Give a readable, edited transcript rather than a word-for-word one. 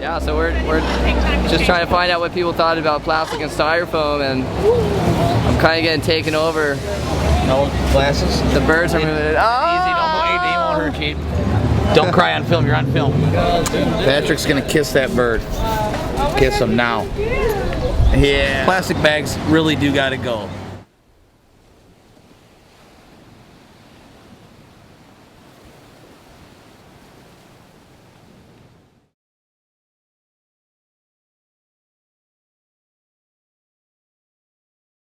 Yeah, so we're just trying to find out what people thought about plastic and styrofoam, and I'm kind of getting taken over. No glasses? The birds are moving. Easy, he won't hurt you. Don't cry on film, you're on film. Patrick's gonna kiss that bird. Kiss him now. Yeah. Plastic bags really do gotta go.